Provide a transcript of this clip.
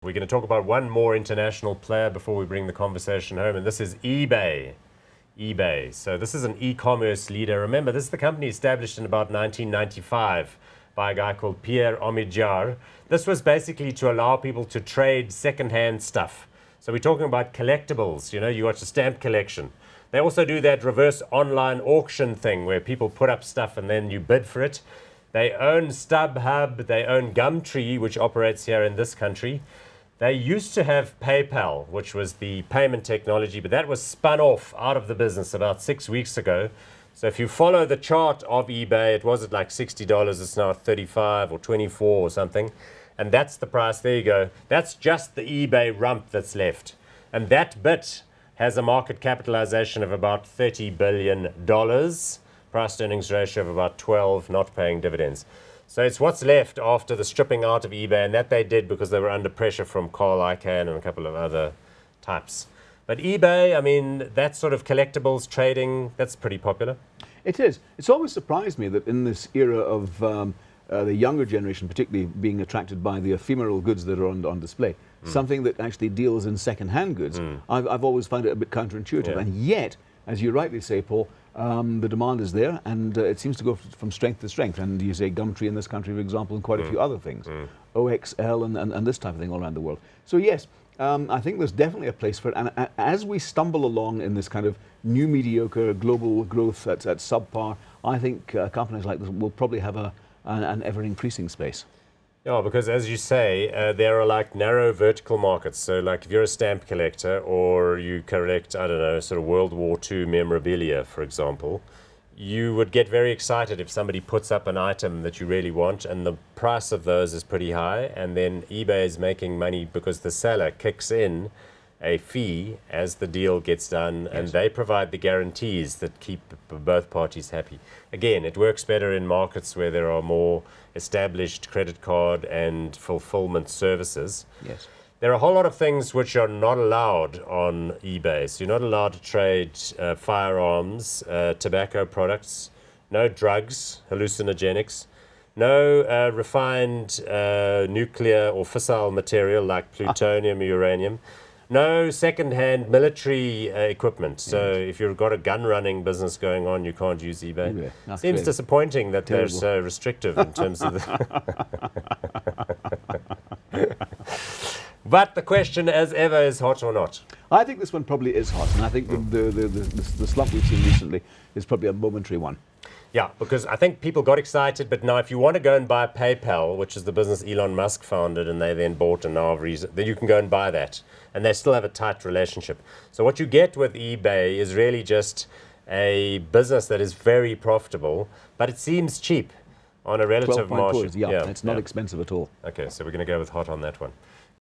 We're going to talk about one more international player before we bring the conversation home, and this is eBay. eBay. So this is an e-commerce leader. Remember, this is the company established in about 1995 by a guy called Pierre Omidyar. This was basically to allow people to trade second-hand stuff. So we're talking about collectibles. You know, you watch a stamp collection. They also do that reverse online auction thing where people put up stuff and then you bid for it. They own StubHub, they own Gumtree, which operates here in this country. They used to have PayPal, which was the payment technology, but that was spun off out of the business about 6 weeks ago. So if you follow the chart of eBay, it was at like $60, it's now 35 or 24 or something. And that's the price, there you go. That's just the eBay rump that's left. And that bit has a market capitalization of about $30 billion. Price to earnings ratio of about 12, not paying dividends. So it's what's left after the stripping out of eBay, and that they did because they were under pressure from Carl Icahn and a couple of other types. But eBay, I mean, that sort of collectibles trading, that's pretty popular. It is. It's always surprised me that in this era of the younger generation, particularly being attracted by the ephemeral goods that are on display, something that actually deals in second-hand goods, I've always found it a bit counterintuitive. Yeah. And yet, as you rightly say, Paul, the demand is there, and it seems to go from strength to strength. And you say Gumtree in this country, for example, and quite a few other things. OXL and this type of thing all around the world. So yes, I think there's definitely a place for it. And as we stumble along in this kind of new mediocre global growth at subpar, I think companies like this will probably have an ever-increasing space. Yeah, because as you say, there are like narrow vertical markets. So like if you're a stamp collector or you collect, I don't know, sort of World War II memorabilia, for example, you would get very excited if somebody puts up an item that you really want and the price of those is pretty high, and then eBay is making money because the seller kicks in a fee as the deal gets done, and they provide the guarantees that keep both parties happy. Again, it works better in markets where there are more established credit card and fulfillment services. Yes. There are a whole lot of things which are not allowed on eBay. So you're not allowed to trade firearms, tobacco products, no drugs, hallucinogenics, no refined nuclear or fissile material like plutonium or uranium, no second-hand military equipment. So if you've got a gun-running business going on, you can't use eBay. Seems disappointing that they're so restrictive in terms of But the question, as ever, is hot or not? I think this one probably is hot, and I think the slump we've seen recently is probably a momentary one. Yeah, because I think people got excited, but now if you want to go and buy PayPal, which is the business Elon Musk founded and they then bought, and now then you can go and buy that, and they still have a tight relationship. So what you get with eBay is really just a business that is very profitable, but it seems cheap on a relative margin. Yeah, it's not expensive at all. Okay, so we're going to go with hot on that one.